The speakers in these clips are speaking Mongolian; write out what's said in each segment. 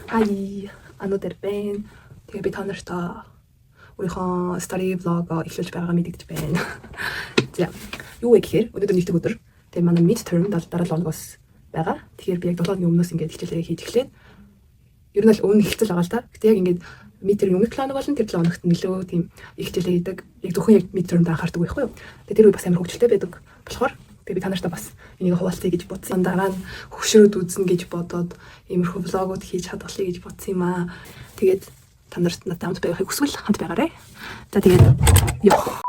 Хай өнөөдөр байна. Тэгээ би та нартай өөрийнхөө story vlog эхлүүлж байгаагаа мэдэгдэж байна. За юу вэ гэхээр өнөөдөр нэгдүгээр өдөр. Тэгээ манай midterm дараа 7 хоногоос байгаа. Тэгэхээр би яг 7 хоногийн өмнөөс ингээд хичээлээ хийж эхлээд ер нь л өмнө хэлцэл байгаа л та. Гэтэ яг ингээд midterm өмнөх 7 хоног болон тэр 7 хоногт нэлээд тийм их хичээлээ хийдэг. Яг зөвхөн яг midterm анхаардаг байхгүй юу? Тэгээ тэр үе бас амар хөвгөлтэй байдаг. Болохоор би та нартай бас энийг хуваалцъя гэж бодсон. Дараа нь хөвшрөөд үзнэ гэж бодоод иймэрхүү влогууд хийж хадгалъя гэж бодсон юм аа. Тэгээд та нарт надад хамт байхыг хүсвэл хамт байгаарай. За тэгээд ёо.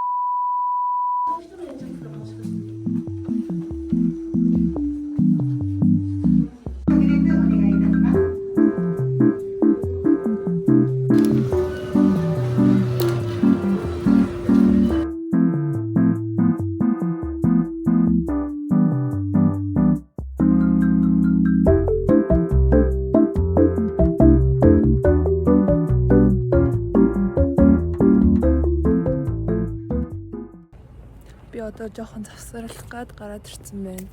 Одоо жоохон завсарлах гад гараад ирсэн байна.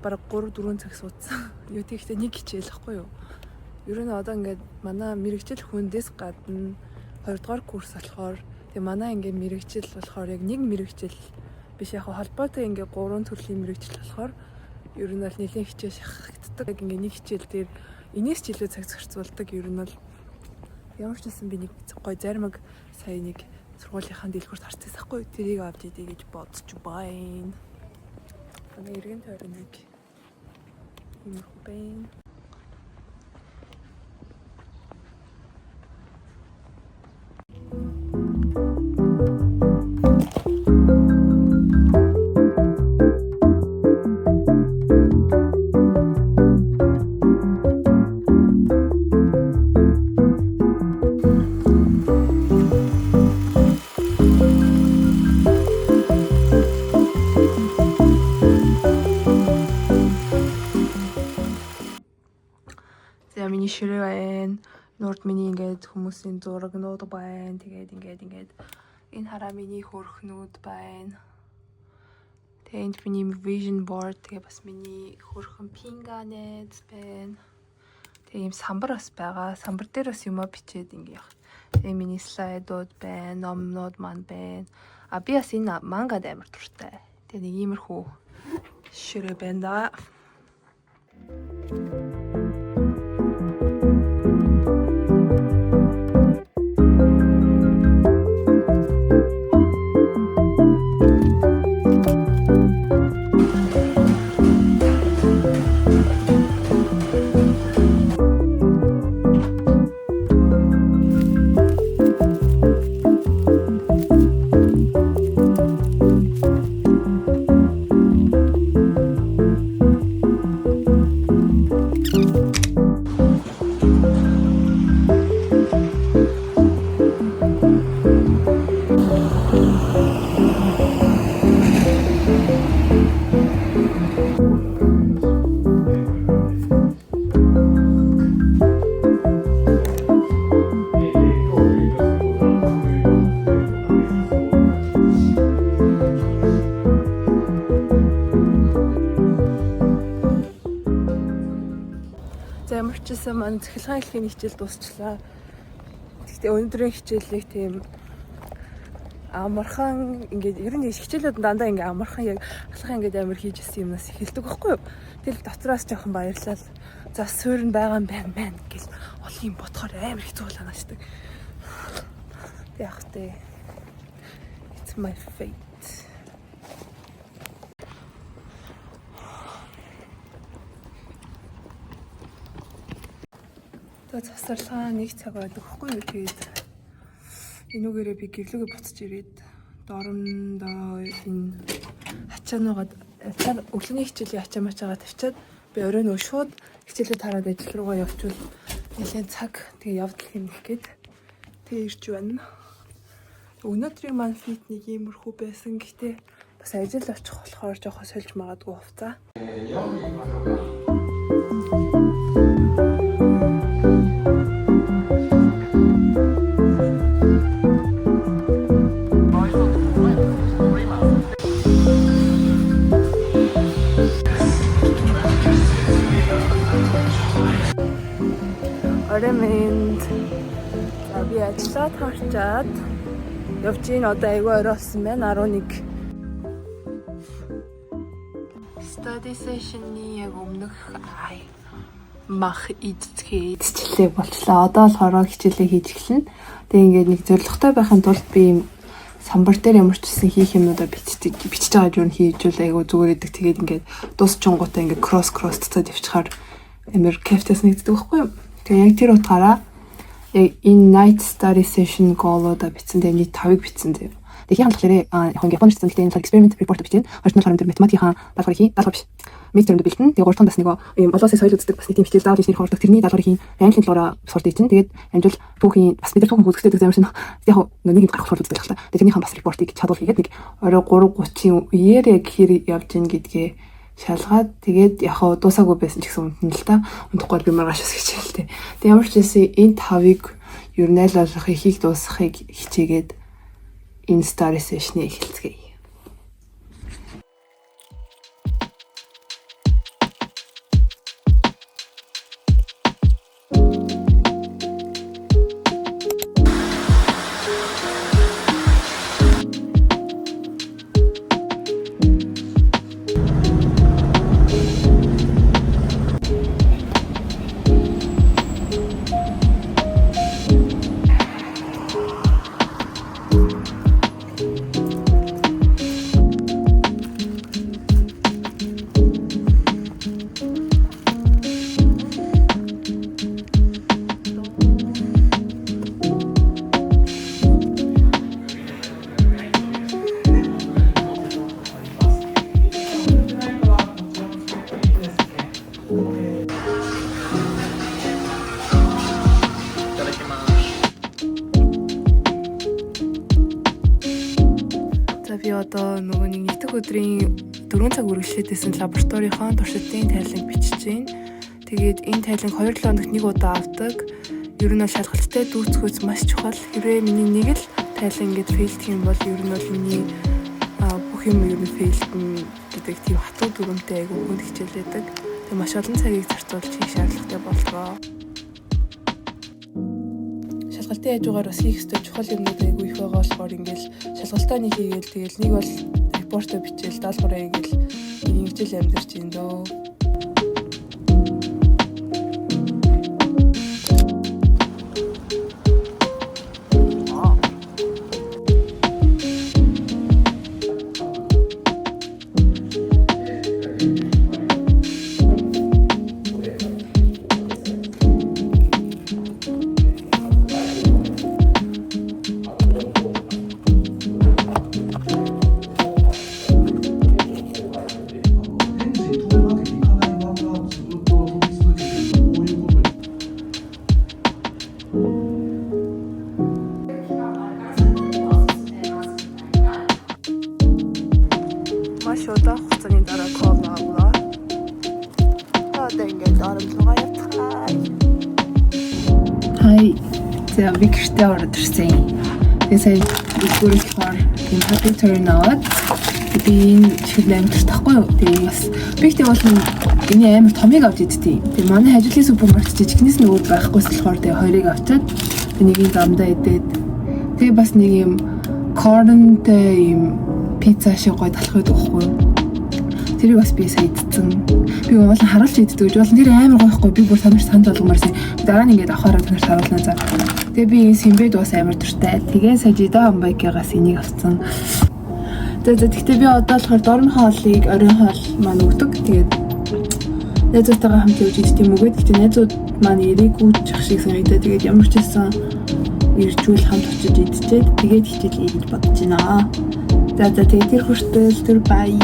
Бараг 3-4 цаг суудсан. Юу тэгтээ нэг хичээл ахгүй юу? Ер нь одоо ингээд манай мэрэгжил хүндээс гадна 2 дугаар курс болохоор тэгээ манай ингээд мэрэгжил болохоор яг нэг мэрэгжил биш яг холбоотой ингээд 3 төрлийн мэрэгжил болохоор ер нь бол нэлийн хичээл шахагддаг. Яг ингээд нэг хичээл дээр энэс ч илүү цаг зарцуулдаг. Ер нь бол ямар ч байсан би нэг гой заримаг сая нэг сургуулийнхаа дэлгүүрт харцсан байхгүй тэрийг авч идэ гэж бодож байна. Манай эргэн тойрныг иймэрхүү байна. Миний ширээ байна. Нурд миний ингээд хүмүүсийн зурагнууд байна. Тэгээд ингээд энэ хараа миний хөрхнүүд байна. Тэгээд миний vision board тэгээ бас миний хөрхөн пинганэц байна. Тэгээ юм самбар бас байгаа. Самбар дээр бас юмаа бичээд ингээд. Тэгээ миний слайдууд байна. Номнууд маань байна. А би бас энэ мангад амар дуртай. Тэгээ нэг иймэрхүү ширээ байна да. Ямарчсан маань цахилгаан хэлхийн хичээл дуусчлаа. Гэхдээ өнөөдрийн хичээлийг тийм амархан ингээд ер нь хичээлүүд дандаа ингээд амархан яг алхах ингээд амар хийж ирсэн юмнаас эхэлдэг байхгүй юу? Тэгэл дотроос жоохон баярлал. За суурь байгаа юм байна гэл олон юм бодохоор амар хэцүү болоонашдаг. Яг тэ. It's my fate. Тэгээд завсарлаа 1 цаг байдаг хгүй юу. Тэгээд энүүгээрээ би гэрлүүгээ буцаж ирээд доромдоо энэ ачаануугаад өглөөний хичээлийн ачаамаачаагаа тавьчаад би оройн шууд хичээлээ тараад ажил руугаа явчвал нэлээд цаг тэгээ явдал хэмнэх гээд тэгээ ирж байна. Өнөөдрийн маань фит нэг иймэрхүү байсан. Гэхдээ бас ажил очих болохоор жоохон сольж магадгүй хувцаа. Оройн за би ажиллаад харчаад явж ийн одоо айгүй орой болсон байна 11. Study session-ы яг өмнөх мах идчихээ болчлаа. Одоо болохоор хичээлээ хийж эхэлнэ. Тэгээ ингээд нэг зорилготой байхын тулд би юм самбар дээр ямар ч гэсэн хийх юмнуудаа бичиж байгаа юм хийж үл айгу зүгээр идэг. Тэгээд ингээд дуусчингуудаа ингээд кросс цацаад явчихаар амар кайфтас нэгддэг байхгүй юу? Тэгээ яг тэр утгаараа яг энэ night study session goal-оо бичсэн. Тэгээ нийт 5-ыг бичсэн заяа. Тэгээ хяналт хэрэг яг Японд ч гэсэн experiment report бичсэн. Хойшнол харамд математикийн даалгавар хийн. Midterm бэлтэн. Тэгээ 3 дахь бас нэг юм олоосыг соёл үздэг бас нэг тийм хичээл заавал хийх хэрэгтэй. Тэрний даалгавар хийн. Английн талаараа сурдаг чинь. Тэгээд амжуул түүхийн бас бид нар түүхэн үзэхтэй замаар шинэ. Яг нэг юм гарах үздэг л та. Тэгээд тэрнийхэн бас репортыг чадвал хийгээд нэг орой 3:30-ийн үеэр яг хэр явж ийн гэдгээ шалгаад тэгээд яг дуусаагүй байсан ч гэсэн үнэн л та. Унтахгүй би маргааш бас хичээлтэй. Тэгээд ямар ч байсан энэ 5-ыг ер нь аль болох ихийг дуусгахыг хичээгээд энэ study session-ыг эхэлцгээе. Би одоо нөгөө нэг өдрийн 4 цаг үргэлжлүүлсэн лабораторийнхоо туршилтын тайланг бичиж байна. Тэгээд энэ тайланг 2-7 хоногт нэг удаа авдаг. Ер нь шалгалттай дүүцгөөс маш чухал. Хэрвээ миний нэг л тайлан ингэж фейлдэх юм бол ер нь бол миний бүх юм ер нь фейлдэн гэдэг тийм хатуу дүрмтэй айгүй хүнд хичээлээдэг. Тэгээд маш олон цагийг зарцуулж хийх шаардлагатай боллоо. Шалгалтын хажуугаар бас хийх ёстой чухал юмнууд айгүй их байгаа болохоор ингээл шалгалтаа нэг хийгээл тэгэл нэг бол репортоо бичээл даалгавраа хийгээл ингэж л амьдарч ин дөө. Маш удаан хугацааны дараа кол авлаа. Одоо ингээд оромтлогоо явцгаая. Хай. За би гэртээ ороод ирсэн. Тэсээ бүрэлдэхүүн энэ happy turn out. Би энэ чихэл амтар тахгүй юу? Тэгээ бас бигтэй бол энэ амар томыг авч идтий. Тэгээ манай хажуудлын супермаркет жижигнээс нөгөө байхгүйс болохоор тэгээ хоёрыг авчаад нэгийг замдаа идээд тэгээ бас нэг юм corn-тэй юм пицца шиг гоё талах байдаг байхгүй юу? Тэрийг бас би сая идсэн. Би уулын харуулж иддэг гэж бол тэр амар гоёхгүй би бүр танарт санд болгомоорсэн. Дараа нь ингээд авахаараа танарт харуулнаа за. Тэгээ би энэ симбэд бас амар дуртай. Тэгээ сая жидаа амбайкигаас энийг авсан. Тэгтээ би одоо болохоор дормын хоолыг оройн хоол маань өгдөг. Тэгээд найзуудтайгаа хамт явж идэх юм үгээд. Гэтэ найзууд маань ирээгүй зах шиг санагдаа. Тэгээд ямар ч байсан иржүүл хамт очиж идчихээд тэгээд хичээлээ хийж бодож байна. За тэгээд тэр хүртэл тэр бай.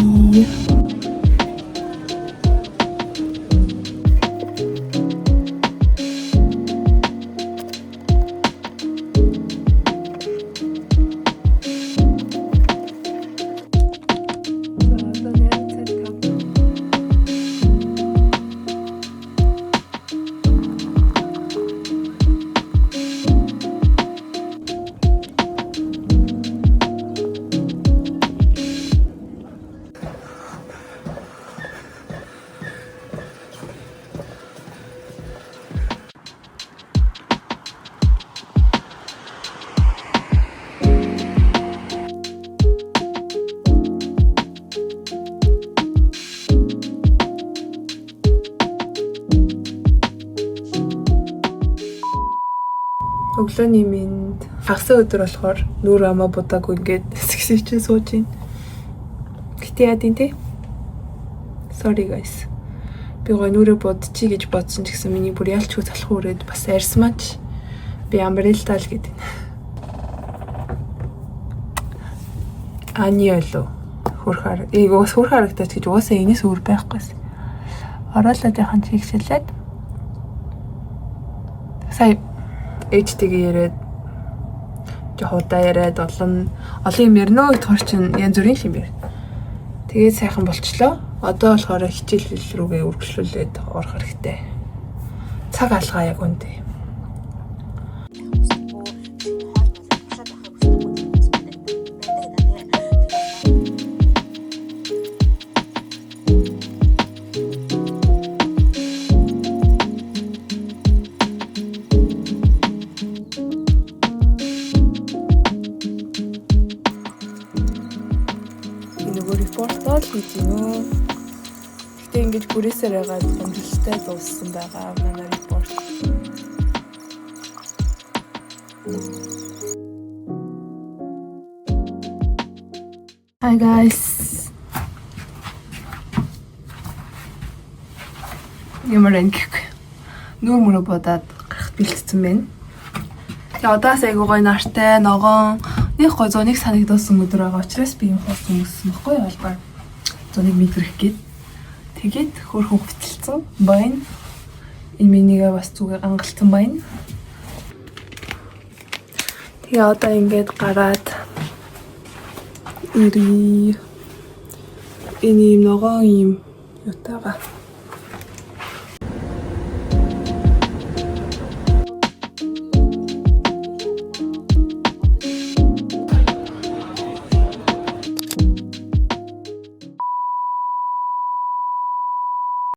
Өглөөний минь хагас өдөр болохоор нүур амаа будаагүй ингээд сэгсэж сууж байна. Гэтэ яа дий те? Sorry guys. Би гоо нүрээ будчихъя гэж бодсон ч гэсэн миний бүр ялчгүй залах үрээд бас арьсмаач. Би амрэлтал гэдэг. Аниоло хөрхөр. Уус хөрхөр харагдаж гэж уусаа энэс өөр байхгүйс. Ороолоод яхан чигшэлээд. Сая ээжтэйгээ яриад жохоо яриад олон юм ярина уу гэдгээр чинь янз бүрийн юм байна. Тэгээд сайхан болчлоо. Одоо болохоор хичээл рүүгээ үргэлжлүүлээд орох хэрэгтэй. Цаг алгаа яг үндэ. Репортол гэж юм уу? Гэтэ ингэж бүрээсээр байгаа амжилттай дууссан байгаа манай репорт. Hi guys. Ямарэнк. Нүур мөрө бодоод гарахт бэлтцсэн байна. Тэгээ одоо сайгүй гой нартай ногоон нэг гой 100-ыг санагдсан өдөр байгаа учраас би юм хоосон юмсан баггүй албаар 100-ыг мэдрэх гээд тэгээд хөөрхөн хөтөлцөн байна. Иминийгээ бас зүгээр ангалцсан байна. Тэгээ одоо ингээд гараад энэ ногоон юм ютаага